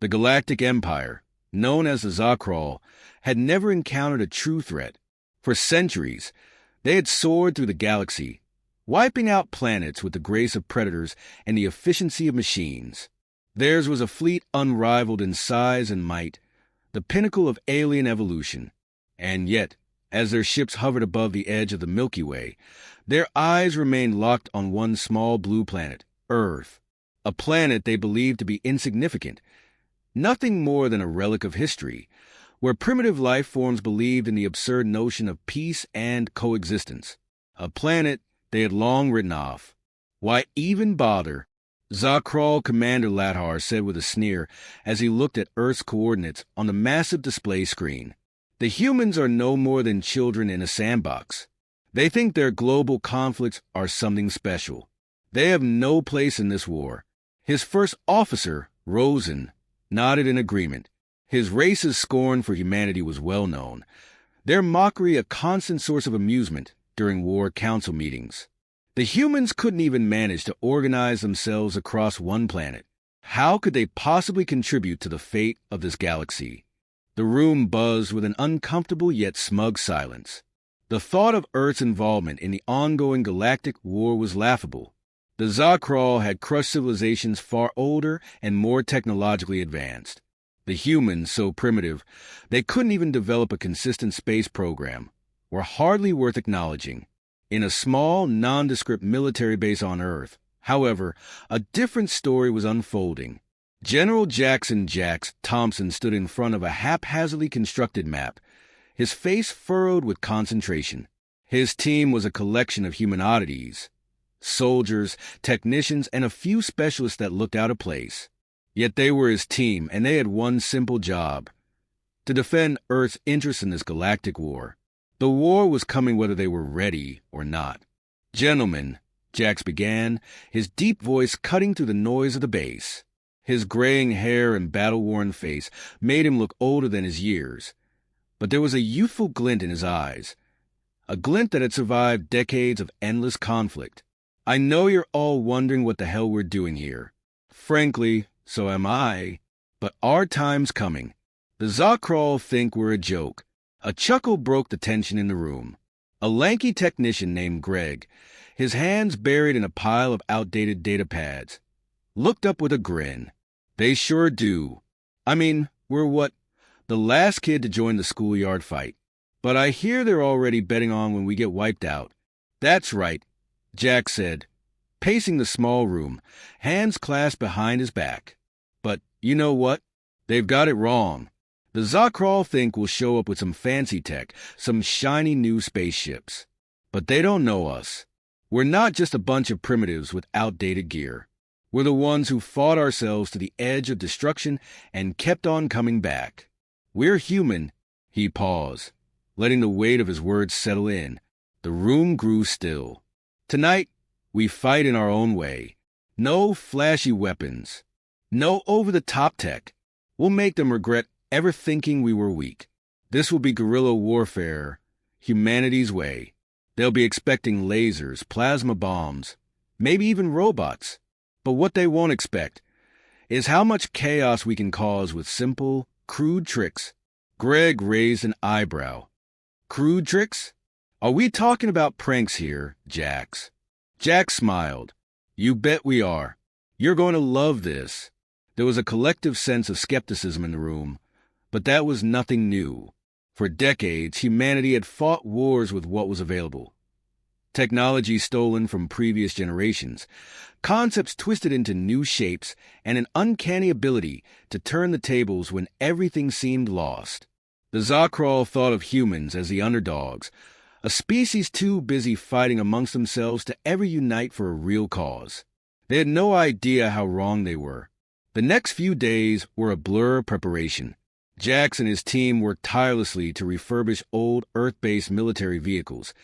The Galactic Empire, known as the Zakraal, had never encountered a true threat. For centuries, they had soared through the galaxy, wiping out planets with the grace of predators and the efficiency of machines. Theirs was a fleet unrivaled in size and might, the pinnacle of alien evolution. And yet, as their ships hovered above the edge of the Milky Way, their eyes remained locked on one small blue planet, Earth, a planet they believed to be insignificant, nothing more than a relic of history, where primitive life forms believed in the absurd notion of peace and coexistence. A planet they had long written off. Why even bother? Zakraal Commander Lathar said with a sneer as he looked at Earth's coordinates on the massive display screen. The humans are no more than children in a sandbox. They think their global conflicts are something special. They have no place in this war. His first officer, Rosen, nodded in agreement. His race's scorn for humanity was well known, their mockery a constant source of amusement during war council meetings. The humans couldn't even manage to organize themselves across one planet. How could they possibly contribute to the fate of this galaxy? The room buzzed with an uncomfortable yet smug silence. The thought of Earth's involvement in the ongoing galactic war was laughable. The Zakraal had crushed civilizations far older and more technologically advanced. The humans, so primitive, they couldn't even develop a consistent space program, were hardly worth acknowledging. In a small, nondescript military base on Earth, however, a different story was unfolding. General Jackson Jax Thompson stood in front of a haphazardly constructed map, his face furrowed with concentration. His team was a collection of human oddities, soldiers, technicians, and a few specialists that looked out of place. Yet they were his team, and they had one simple job: to defend Earth's interests in this galactic war. The war was coming whether they were ready or not. "Gentlemen," Jax began, his deep voice cutting through the noise of the base. His graying hair and battle-worn face made him look older than his years, but there was a youthful glint in his eyes, a glint that had survived decades of endless conflict. "I know you're all wondering what the hell we're doing here. Frankly, so am I, but our time's coming. The Zakraal think we're a joke." A chuckle broke the tension in the room. A lanky technician named Greg, his hands buried in a pile of outdated data pads, looked up with a grin. "They sure do. I mean, we're what? The last kid to join the schoolyard fight. But I hear they're already betting on when we get wiped out." "That's right," Jack said, pacing the small room, hands clasped behind his back. "But you know what? They've got it wrong. The Zakraal think we'll show up with some fancy tech, some shiny new spaceships. But they don't know us. We're not just a bunch of primitives with outdated gear. We're the ones who fought ourselves to the edge of destruction and kept on coming back. We're human." He paused, letting the weight of his words settle in. The room grew still. "Tonight, we fight in our own way. No flashy weapons. No over-the-top tech. We'll make them regret ever thinking we were weak. This will be guerrilla warfare, humanity's way. They'll be expecting lasers, plasma bombs, maybe even robots. But what they won't expect is how much chaos we can cause with simple, crude tricks." Greg raised an eyebrow. "Crude tricks? Are we talking about pranks here, Jax?" Jax smiled. "You bet we are. You're going to love this." There was a collective sense of skepticism in the room, but that was nothing new. For decades, humanity had fought wars with what was available. Technology stolen from previous generations, concepts twisted into new shapes, and an uncanny ability to turn the tables when everything seemed lost. The Zakraal thought of humans as the underdogs, a species too busy fighting amongst themselves to ever unite for a real cause. They had no idea how wrong they were. The next few days were a blur of preparation. Jax and his team worked tirelessly to refurbish old Earth-based military vehicles,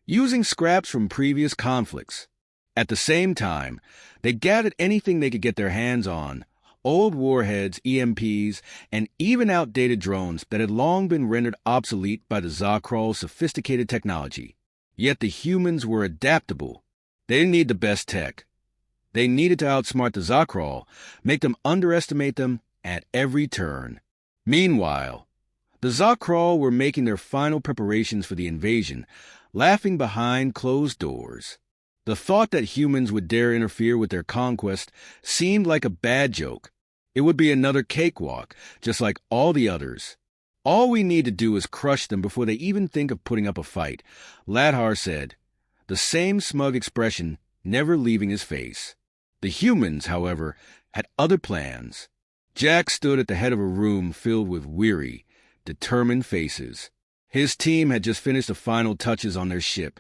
using scraps from previous conflicts. At the same time, they gathered anything they could get their hands on: old warheads, EMPs, and even outdated drones that had long been rendered obsolete by the Zakraal's sophisticated technology. Yet the humans were adaptable. They didn't need the best tech. They needed to outsmart the Zakraal, make them underestimate them, at every turn. Meanwhile, the Zakraal were making their final preparations for the invasion, laughing behind closed doors. The thought that humans would dare interfere with their conquest seemed like a bad joke. It would be another cakewalk, just like all the others. All we need to do is crush them before they even think of putting up a fight, Ladhar said, the same smug expression never leaving his face. The humans, however, had other plans. Jack stood at the head of a room filled with weary, determined faces. His team had just finished the final touches on their ship,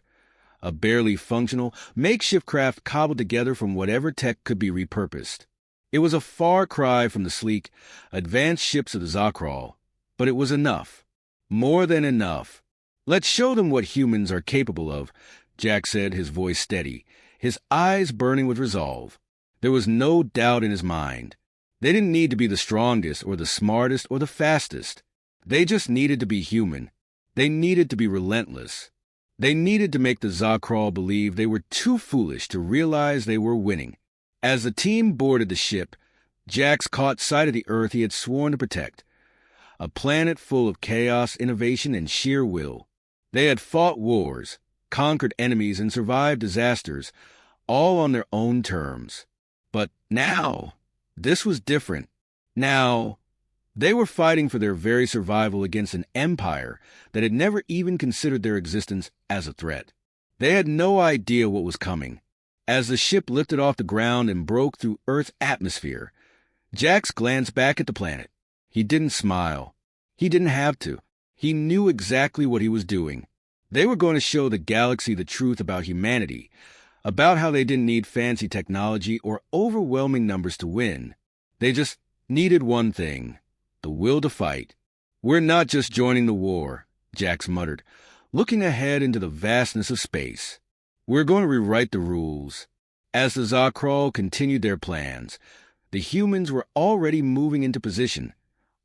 a barely functional, makeshift craft cobbled together from whatever tech could be repurposed. It was a far cry from the sleek, advanced ships of the Zakraal, but it was enough. More than enough. Let's show them what humans are capable of, Jack said, his voice steady, his eyes burning with resolve. There was no doubt in his mind. They didn't need to be the strongest or the smartest or the fastest. They just needed to be human. They needed to be relentless. They needed to make the Zakraal believe they were too foolish to realize they were winning. As the team boarded the ship, Jax caught sight of the Earth he had sworn to protect. A planet full of chaos, innovation, and sheer will. They had fought wars, conquered enemies, and survived disasters, all on their own terms. But now, this was different. Now, they were fighting for their very survival against an empire that had never even considered their existence as a threat. They had no idea what was coming. As the ship lifted off the ground and broke through Earth's atmosphere, Jax glanced back at the planet. He didn't smile. He didn't have to. He knew exactly what he was doing. They were going to show the galaxy the truth about humanity, about how they didn't need fancy technology or overwhelming numbers to win. They just needed one thing, the will to fight. We're not just joining the war, Jax muttered, looking ahead into the vastness of space. We're going to rewrite the rules. As the Zakraal continued their plans, the humans were already moving into position,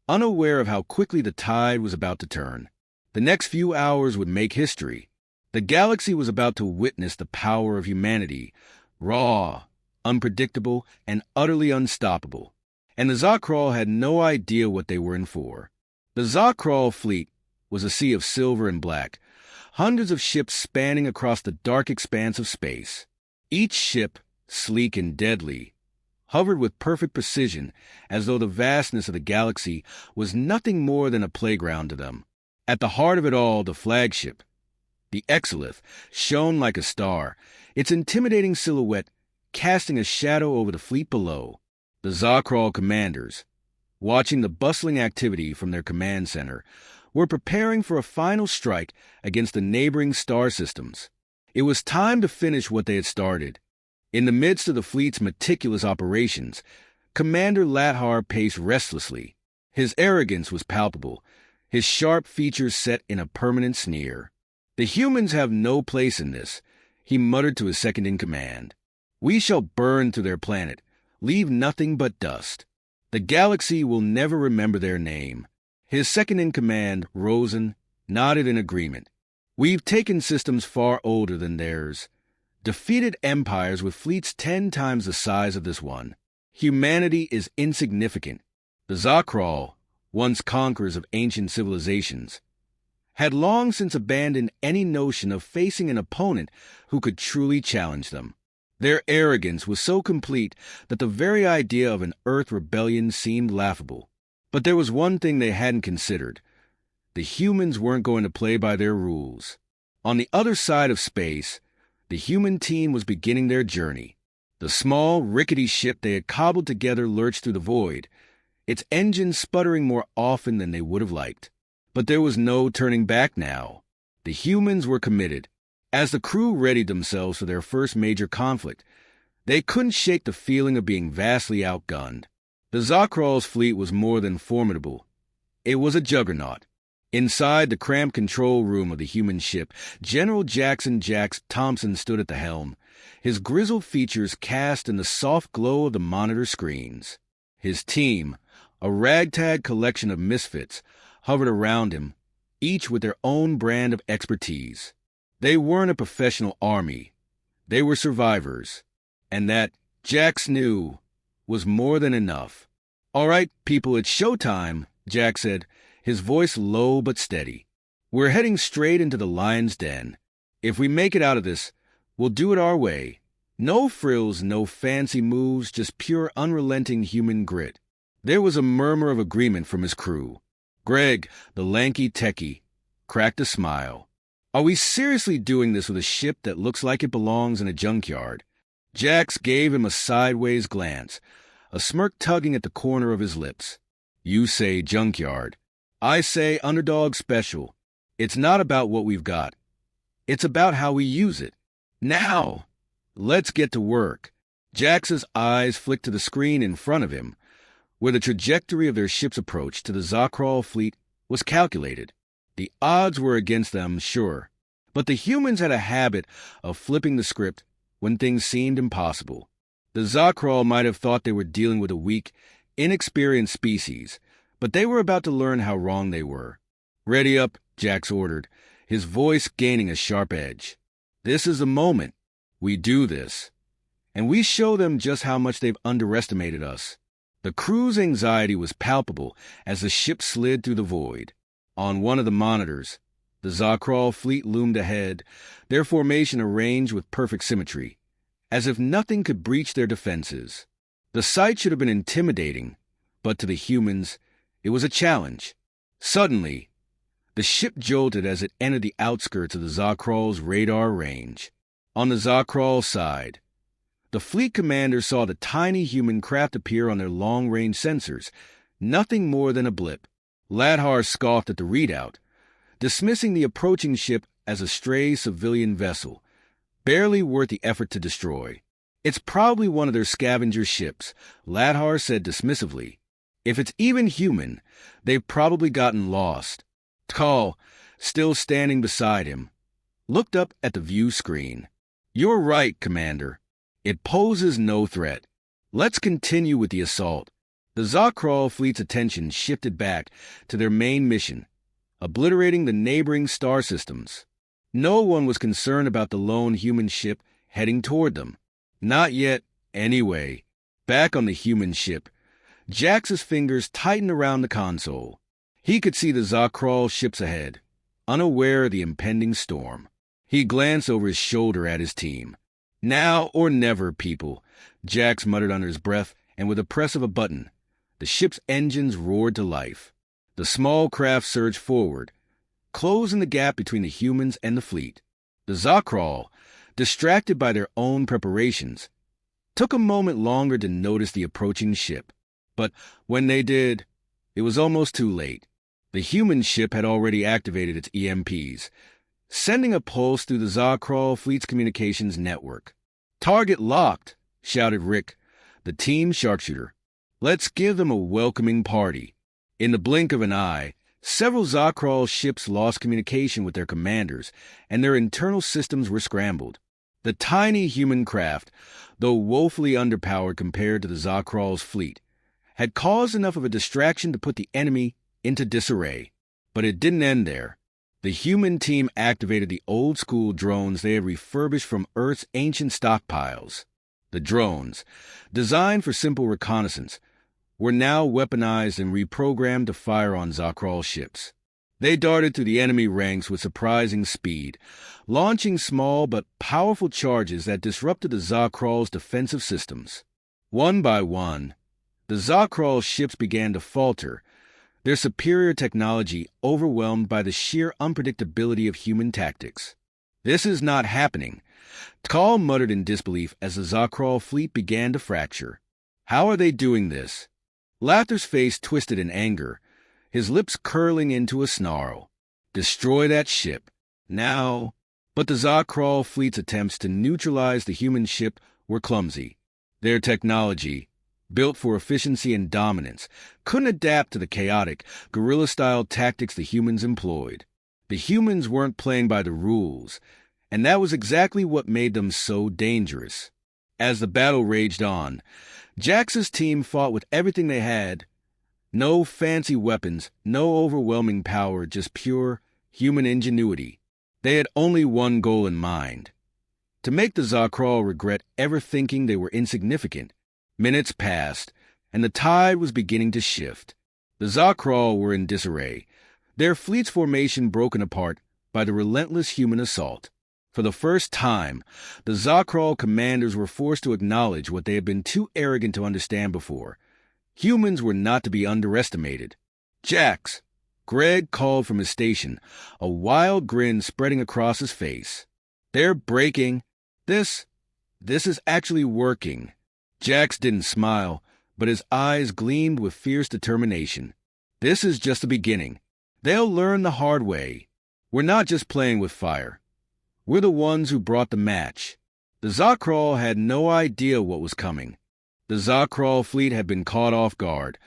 unaware of how quickly the tide was about to turn. The next few hours would make history. The galaxy was about to witness the power of humanity, raw, unpredictable, and utterly unstoppable. And the Zakraal had no idea what they were in for. The Zakraal fleet was a sea of silver and black, hundreds of ships spanning across the dark expanse of space. Each ship, sleek and deadly, hovered with perfect precision as though the vastness of the galaxy was nothing more than a playground to them. At the heart of it all, the flagship, the Exolith, shone like a star, its intimidating silhouette casting a shadow over the fleet below. The Zakraal commanders, watching the bustling activity from their command center, were preparing for a final strike against the neighboring star systems. It was time to finish what they had started. In the midst of the fleet's meticulous operations, Commander Ladhar paced restlessly. His arrogance was palpable, his sharp features set in a permanent sneer. The humans have no place in this, he muttered to his second-in-command. We shall burn through their planet, leave nothing but dust. The galaxy will never remember their name. His second-in-command, Rosen, nodded in agreement. We've taken systems far older than theirs, defeated empires with fleets 10 times the size of this one. Humanity is insignificant. The Zakraal, once conquerors of ancient civilizations, had long since abandoned any notion of facing an opponent who could truly challenge them. Their arrogance was so complete that the very idea of an Earth rebellion seemed laughable. But there was one thing they hadn't considered. The humans weren't going to play by their rules. On the other side of space, the human team was beginning their journey. The small, rickety ship they had cobbled together lurched through the void, its engine sputtering more often than they would have liked. But there was no turning back now. The humans were committed. As the crew readied themselves for their first major conflict, they couldn't shake the feeling of being vastly outgunned. The Zakraal's fleet was more than formidable. It was a juggernaut. Inside the cramped control room of the human ship, General Jackson Thompson stood at the helm, his grizzled features cast in the soft glow of the monitor screens. His team, a ragtag collection of misfits, hovered around him, each with their own brand of expertise. They weren't a professional army. They were survivors. And that, Jax knew, was more than enough. All right, people, it's showtime, Jack said, his voice low but steady. We're heading straight into the lion's den. If we make it out of this, we'll do it our way. No frills, no fancy moves, just pure unrelenting human grit. There was a murmur of agreement from his crew. Greg, the lanky techie, cracked a smile. Are we seriously doing this with a ship that looks like it belongs in a junkyard? Jax gave him a sideways glance, a smirk tugging at the corner of his lips. You say junkyard. I say underdog special. It's not about what we've got. It's about how we use it. Now, let's get to work. Jax's eyes flicked to the screen in front of him, where the trajectory of their ship's approach to the Zakraal fleet was calculated. The odds were against them, sure, but the humans had a habit of flipping the script when things seemed impossible. The Zakraal might have thought they were dealing with a weak, inexperienced species, but they were about to learn how wrong they were. Ready up, Jax ordered, his voice gaining a sharp edge. This is the moment. We do this. And we show them just how much they've underestimated us. The crew's anxiety was palpable as the ship slid through the void. On one of the monitors, the Zakraal fleet loomed ahead, their formation arranged with perfect symmetry, as if nothing could breach their defenses. The sight should have been intimidating, but to the humans, it was a challenge. Suddenly, the ship jolted as it entered the outskirts of the Zakraal's radar range. On the Zakraal side, the fleet commander saw the tiny human craft appear on their long-range sensors, nothing more than a blip. Ladhar scoffed at the readout, dismissing the approaching ship as a stray civilian vessel, barely worth the effort to destroy. It's probably one of their scavenger ships, Ladhar said dismissively. If it's even human, they've probably gotten lost. Tkal, still standing beside him, looked up at the view screen. You're right, Commander. It poses no threat. Let's continue with the assault. The Zakraal fleet's attention shifted back to their main mission, obliterating the neighboring star systems. No one was concerned about the lone human ship heading toward them. Not yet, anyway. Back on the human ship, Jax's fingers tightened around the console. He could see the Zakraal ships ahead, unaware of the impending storm. He glanced over his shoulder at his team. Now or never, people, Jax muttered under his breath, and with a press of a button, the ship's engines roared to life. The small craft surged forward, closing the gap between the humans and the fleet. The Zakraal, distracted by their own preparations, took a moment longer to notice the approaching ship. But when they did, it was almost too late. The human ship had already activated its EMPs, sending a pulse through the Zakraal fleet's communications network. Target locked, shouted Rick, the team sharpshooter. Let's give them a welcoming party. In the blink of an eye, several Zakraal ships lost communication with their commanders, and their internal systems were scrambled. The tiny human craft, though woefully underpowered compared to the Zakraal's fleet, had caused enough of a distraction to put the enemy into disarray. But it didn't end there. The human team activated the old-school drones they had refurbished from Earth's ancient stockpiles. The drones, designed for simple reconnaissance, were now weaponized and reprogrammed to fire on Zakraal ships. They darted through the enemy ranks with surprising speed, launching small but powerful charges that disrupted the Zakraal's defensive systems. One by one, the Zakraal ships began to falter, their superior technology overwhelmed by the sheer unpredictability of human tactics. This is not happening, Tkal muttered in disbelief as the Zakraal fleet began to fracture. How are they doing this? Lather's face twisted in anger, his lips curling into a snarl. Destroy that ship. Now. But the Zakraal fleet's attempts to neutralize the human ship were clumsy. Their technology, built for efficiency and dominance, couldn't adapt to the chaotic, guerrilla-style tactics the humans employed. The humans weren't playing by the rules, and that was exactly what made them so dangerous. As the battle raged on, Jax's team fought with everything they had. No fancy weapons, no overwhelming power, just pure human ingenuity. They had only one goal in mind: to make the Zakraal regret ever thinking they were insignificant. Minutes passed, and the tide was beginning to shift. The Zakraal were in disarray, their fleet's formation broken apart by the relentless human assault. For the first time, the Zakraal commanders were forced to acknowledge what they had been too arrogant to understand before. Humans were not to be underestimated. "Jax!" Greg called from his station, a wild grin spreading across his face. "They're breaking. This is actually working." Jax didn't smile, but his eyes gleamed with fierce determination. "This is just the beginning. They'll learn the hard way. We're not just playing with fire. We're the ones who brought the match." The Zakraal had no idea what was coming. The Zakraal fleet had been caught off guard,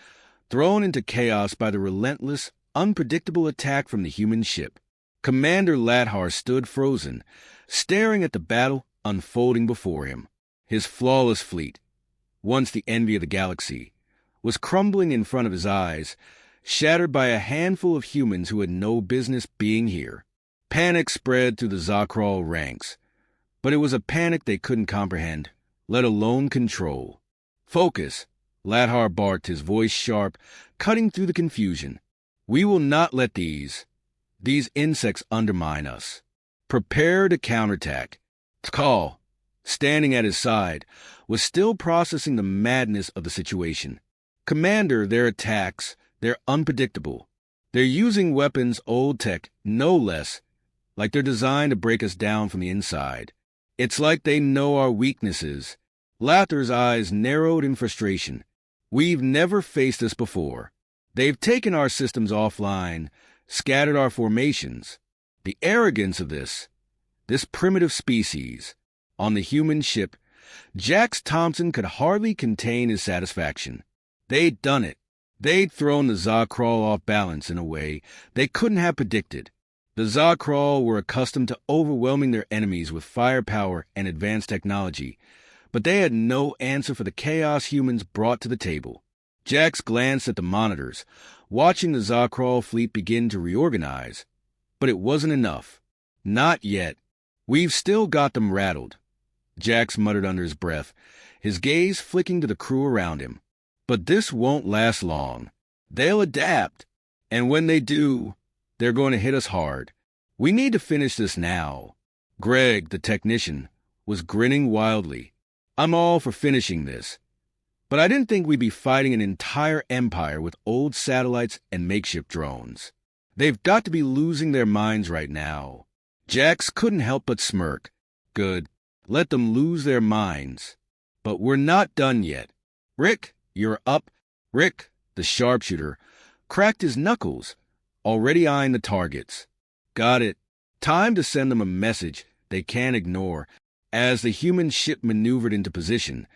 thrown into chaos by the relentless, unpredictable attack from the human ship. Commander Lathar stood frozen, staring at the battle unfolding before him. His flawless fleet, once the envy of the galaxy, was crumbling in front of his eyes, shattered by a handful of humans who had no business being here. Panic spread through the Zakraal ranks, but it was a panic they couldn't comprehend, let alone control. "Focus," Lathar barked, his voice sharp, cutting through the confusion. "We will not let these insects undermine us. Prepare to counterattack." Zakraal, standing at his side, was still processing the madness of the situation. "Commander, their attacks, they're unpredictable. They're using weapons old tech, no less, like they're designed to break us down from the inside. It's like they know our weaknesses." Lathar's eyes narrowed in frustration. "We've never faced this before. They've taken our systems offline, scattered our formations. The arrogance of this primitive species, on the human ship," Jax Thompson could hardly contain his satisfaction. They'd done it. They'd thrown the Zakraal off balance in a way they couldn't have predicted. The Zakraal were accustomed to overwhelming their enemies with firepower and advanced technology, but they had no answer for the chaos humans brought to the table. Jax glanced at the monitors, watching the Zakraal fleet begin to reorganize. But it wasn't enough. "Not yet. We've still got them rattled," Jax muttered under his breath, his gaze flicking to the crew around him. "But this won't last long. They'll adapt. And when they do, they're going to hit us hard. We need to finish this now." Greg, the technician, was grinning wildly. "I'm all for finishing this. But I didn't think we'd be fighting an entire empire with old satellites and makeshift drones. They've got to be losing their minds right now." Jax couldn't help but smirk. "Good. Let them lose their minds. But we're not done yet. Rick, you're up." Rick, the sharpshooter, cracked his knuckles, already eyeing the targets. "Got it. Time to send them a message they can't ignore." As the human ship maneuvered into position,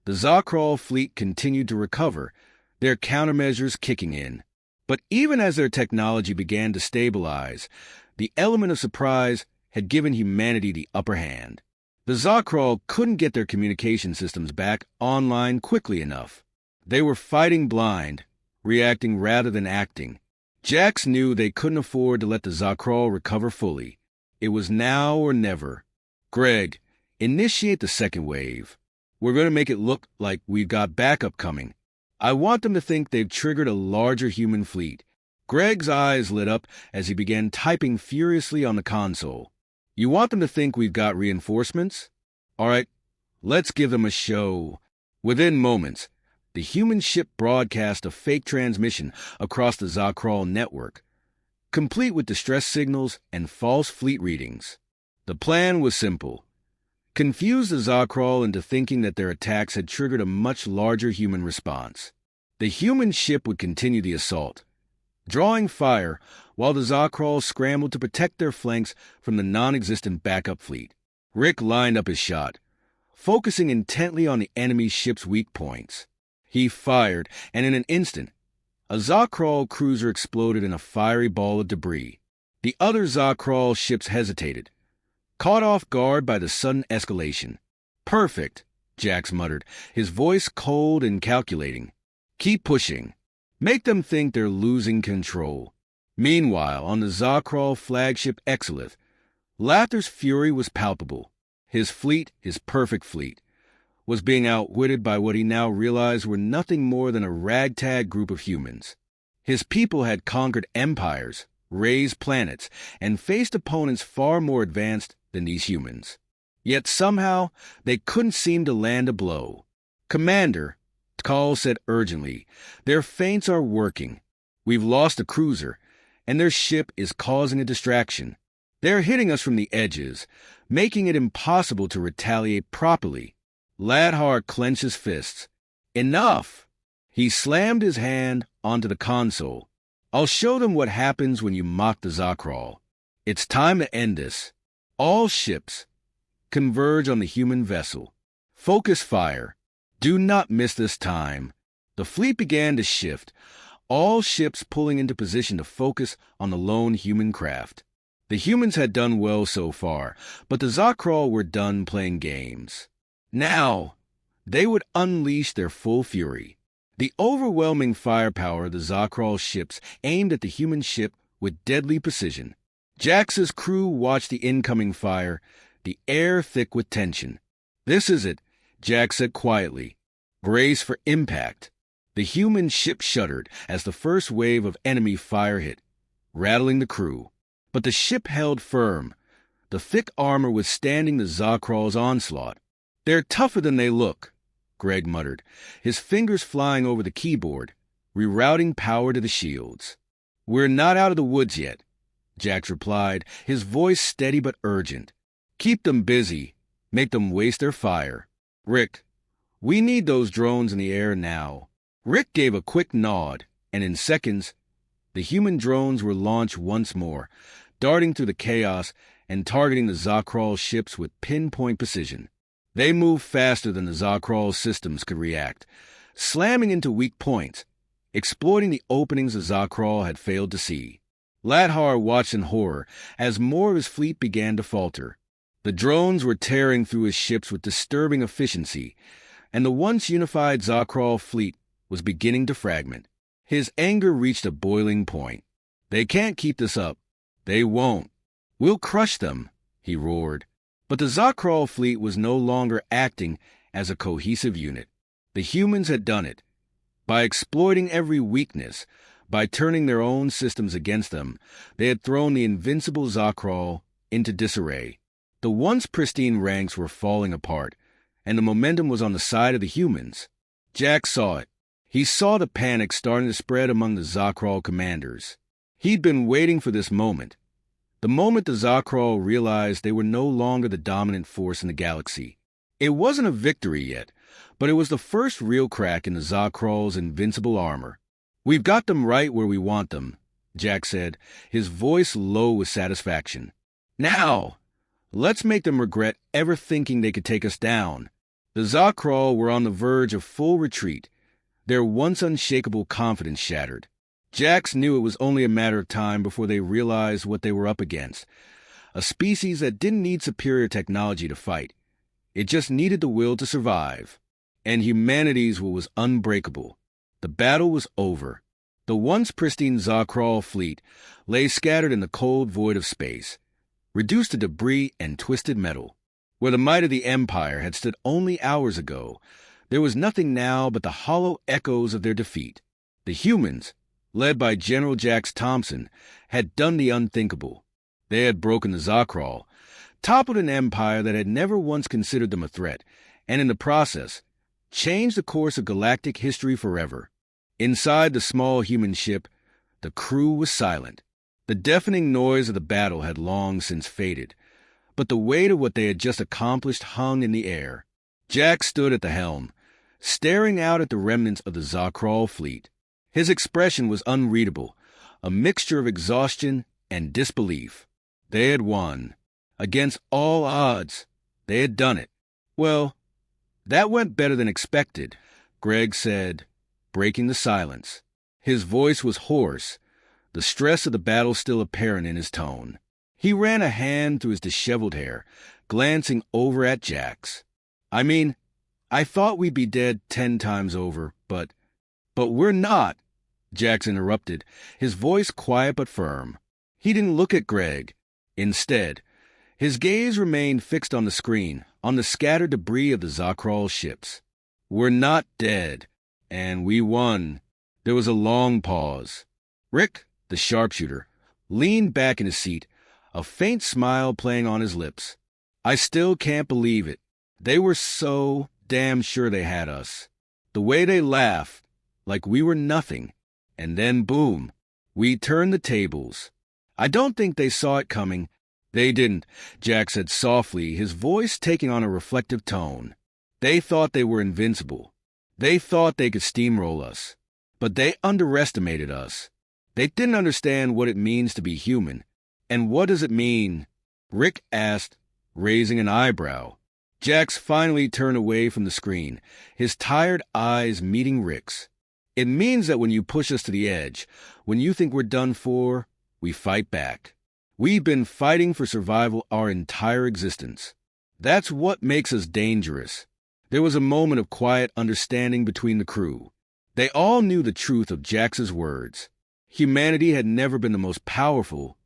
the Zakraal fleet continued to recover, their countermeasures kicking in. But even as their technology began to stabilize, the element of surprise had given humanity the upper hand. The Zakraal couldn't get their communication systems back online quickly enough. They were fighting blind, reacting rather than acting. Jax knew they couldn't afford to let the Zakraal recover fully. It was now or never. "Greg, initiate the second wave. We're going to make it look like we've got backup coming. I want them to think they've triggered a larger human fleet." Greg's eyes lit up as he began typing furiously on the console. "You want them to think we've got reinforcements? All right, let's give them a show." Within moments, the human ship broadcast a fake transmission across the Zakraal network, complete with distress signals and false fleet readings. The plan was simple. Confuse the Zakraal into thinking that their attacks had triggered a much larger human response. The human ship would continue the assault, drawing fire while the Zakraal scrambled to protect their flanks from the non-existent backup fleet. Rick lined up his shot, focusing intently on the enemy ship's weak points. He fired, and in an instant, a Zakraal cruiser exploded in a fiery ball of debris. The other Zakraal ships hesitated, caught off guard by the sudden escalation. "Perfect," Jax muttered, his voice cold and calculating. "Keep pushing. Make them think they're losing control." Meanwhile, on the Zakraal flagship Exilith, Lathar's fury was palpable. His fleet, his perfect fleet, was being outwitted by what he now realized were nothing more than a ragtag group of humans. His people had conquered empires, razed planets, and faced opponents far more advanced than these humans. Yet somehow, they couldn't seem to land a blow. "Commander," T'Kal said urgently, "their feints are working. We've lost a cruiser, and their ship is causing a distraction. They're hitting us from the edges, making it impossible to retaliate properly." Ladhar clenched his fists. "Enough!" He slammed his hand onto the console. "I'll show them what happens when you mock the Zakraal. It's time to end this. All ships, converge on the human vessel. Focus fire. Do not miss this time." The fleet began to shift, all ships pulling into position to focus on the lone human craft. The humans had done well so far, but the Zakraal were done playing games. Now, they would unleash their full fury. The overwhelming firepower of the Zakraal ships aimed at the human ship with deadly precision. Jax's crew watched the incoming fire, the air thick with tension. "This is it," Jax said quietly. "Brace for impact." The human ship shuddered as the first wave of enemy fire hit, rattling the crew. But the ship held firm, the thick armor withstanding the Zakraal's onslaught. "They're tougher than they look," Greg muttered, his fingers flying over the keyboard, rerouting power to the shields. "We're not out of the woods yet," Jax replied, his voice steady but urgent. "Keep them busy. Make them waste their fire. Rick, we need those drones in the air now." Rick gave a quick nod, and in seconds, the human drones were launched once more, darting through the chaos and targeting the Zakraal ships with pinpoint precision. They moved faster than the Zakraal systems could react, slamming into weak points, exploiting the openings the Zakraal had failed to see. Ladhar watched in horror as more of his fleet began to falter. The drones were tearing through his ships with disturbing efficiency, and the once unified Zakraal fleet was beginning to fragment. His anger reached a boiling point. "They can't keep this up. They won't. We'll crush them," he roared. But the Zakraal fleet was no longer acting as a cohesive unit. The humans had done it. By exploiting every weakness, by turning their own systems against them, they had thrown the invincible Zakraal into disarray. The once pristine ranks were falling apart, and the momentum was on the side of the humans. Jack saw it. He saw the panic starting to spread among the Zakraal commanders. He'd been waiting for this moment. The moment the Zakraal realized they were no longer the dominant force in the galaxy. It wasn't a victory yet, but it was the first real crack in the Zakraal's invincible armor. "We've got them right where we want them," Jack said, his voice low with satisfaction. "Now, let's make them regret ever thinking they could take us down." The Zakraal were on the verge of full retreat, their once unshakable confidence shattered. Jax knew it was only a matter of time before they realized what they were up against. A species that didn't need superior technology to fight. It just needed the will to survive. And humanity's will was unbreakable. The battle was over. The once pristine Zakraal fleet lay scattered in the cold void of space, reduced to debris and twisted metal. Where the might of the Empire had stood only hours ago, there was nothing now but the hollow echoes of their defeat. The humans, led by General Jax Thompson, had done the unthinkable. They had broken the Zakraal, toppled an empire that had never once considered them a threat, and in the process, changed the course of galactic history forever. Inside the small human ship, the crew was silent. The deafening noise of the battle had long since faded, but the weight of what they had just accomplished hung in the air. Jack stood at the helm, staring out at the remnants of the Zakraal fleet. His expression was unreadable, a mixture of exhaustion and disbelief. They had won. Against all odds, they had done it. "Well, that went better than expected," Greg said, breaking the silence. His voice was hoarse, the stress of the battle still apparent in his tone. He ran a hand through his disheveled hair, glancing over at Jax. "I mean, I thought we'd be dead 10 times over, but we're not," Jax interrupted, his voice quiet but firm. He didn't look at Greg. Instead, His gaze remained fixed on the screen, on the scattered debris of the Zakraal ships. "We're not dead, and we won." There was a long pause. Rick, the sharpshooter, leaned back in his seat, a faint smile playing on his lips. "I still can't believe it. They were so damn sure they had us. The way they laughed, like we were nothing. And then boom, we turned the tables. I don't think they saw it coming." "They didn't," Jack said softly, his voice taking on a reflective tone. "They thought they were invincible. They thought they could steamroll us. But they underestimated us. They didn't understand what it means to be human. And what does it mean?" Rick asked, raising an eyebrow. Jax finally turned away from the screen, his tired eyes meeting Rick's. "It means that when you push us to the edge, when you think we're done for, we fight back. We've been fighting for survival our entire existence. That's what makes us dangerous." There was a moment of quiet understanding between the crew. They all knew the truth of Jax's words. Humanity had never been the most powerful,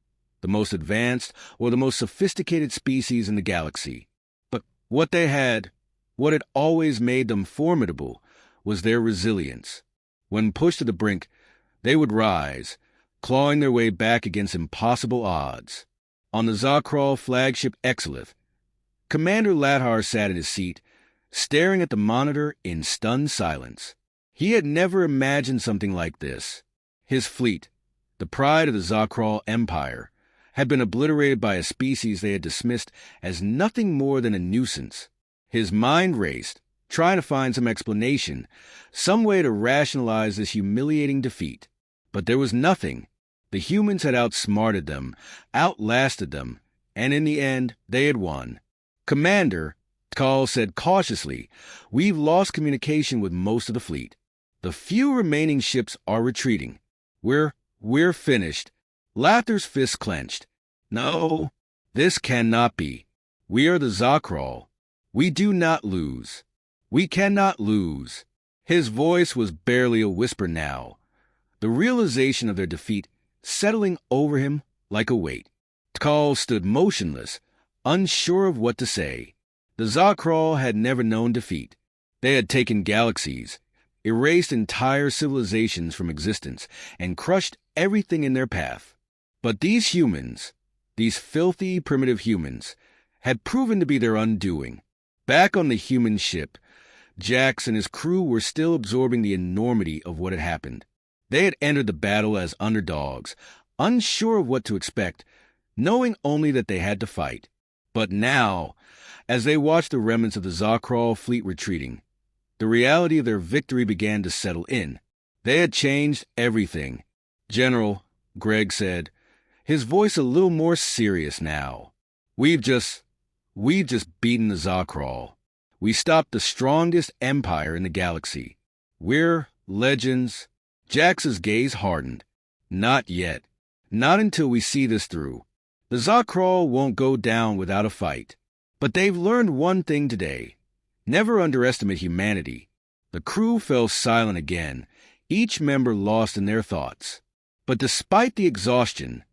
the most advanced, or the most sophisticated species in the galaxy. But what they had, what had always made them formidable, was their resilience. When pushed to the brink, they would rise, clawing their way back against impossible odds. On the Zakraal flagship Exilith, Commander Lathar sat in his seat, staring at the monitor in stunned silence. He had never imagined something like this. His fleet, the pride of the Zakraal Empire, had been obliterated by a species they had dismissed as nothing more than a nuisance. His mind raced, trying to find some explanation, some way to rationalize this humiliating defeat. But there was nothing. The humans had outsmarted them, outlasted them, and in the end, they had won. "Commander," Tkal said cautiously, "we've lost communication with most of the fleet. The few remaining ships are retreating. We're finished." Lathar's fist clenched. "No, this cannot be. We are the Zakraal. We do not lose. We cannot lose." His voice was barely a whisper now, the realization of their defeat settling over him like a weight. Tkal stood motionless, unsure of what to say. The Zakraal had never known defeat. They had taken galaxies, erased entire civilizations from existence, and crushed everything in their path. But these humans, these filthy, primitive humans, had proven to be their undoing. Back on the human ship, Jax and his crew were still absorbing the enormity of what had happened. They had entered the battle as underdogs, unsure of what to expect, knowing only that they had to fight. But now, as they watched the remnants of the Zakraal fleet retreating, the reality of their victory began to settle in. They had changed everything. "General," Greg said, his voice a little more serious now, We've just beaten the Zakraal. We stopped the strongest empire in the galaxy. We're legends." Jax's gaze hardened. "Not yet. Not until we see this through. The Zakraal won't go down without a fight. But they've learned one thing today. Never underestimate humanity." The crew fell silent again, each member lost in their thoughts. But despite the exhaustion,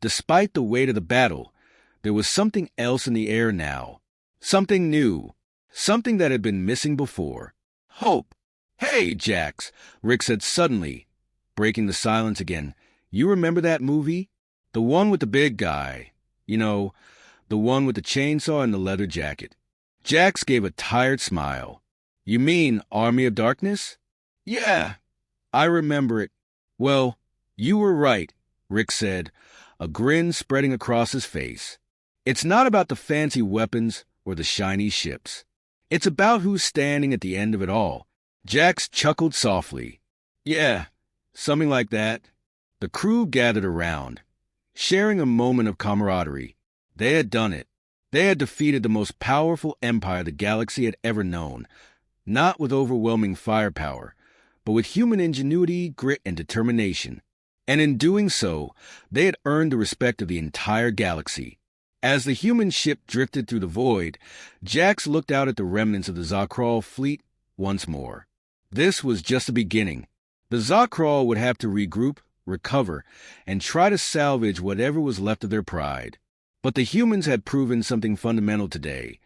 despite the weight of the battle, there was something else in the air now. Something new. Something that had been missing before. Hope. "Hey, Jax," Rick said suddenly, breaking the silence again. "You remember that movie? The one with the big guy. You know, the one with the chainsaw and the leather jacket." Jax gave a tired smile. "You mean Army of Darkness?" "Yeah, I remember it." "Well, you were right," Rick said, a grin spreading across his face. "It's not about the fancy weapons or the shiny ships. It's about who's standing at the end of it all." Jax chuckled softly. "Yeah, something like that." The crew gathered around, sharing a moment of camaraderie. They had done it. They had defeated the most powerful empire the galaxy had ever known, not with overwhelming firepower, but with human ingenuity, grit, and determination. And in doing so, they had earned the respect of the entire galaxy. As the human ship drifted through the void, Jax looked out at the remnants of the Zakraal fleet once more. This was just the beginning. The Zakraal would have to regroup, recover, and try to salvage whatever was left of their pride. But the humans had proven something fundamental today,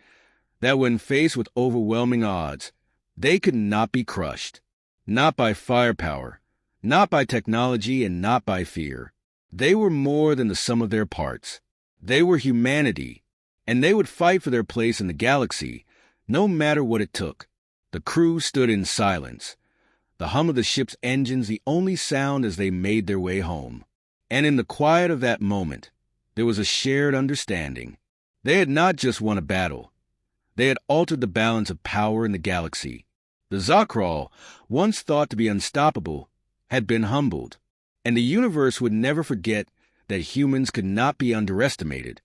that when faced with overwhelming odds, they could not be crushed. Not by firepower, not by technology, and not by fear. They were more than the sum of their parts. They were humanity, and they would fight for their place in the galaxy, no matter what it took. The crew stood in silence, the hum of the ship's engines the only sound as they made their way home. And in the quiet of that moment, there was a shared understanding. They had not just won a battle. They had altered the balance of power in the galaxy. The Zakraal, once thought to be unstoppable, had been humbled, and the universe would never forget that humans could not be underestimated.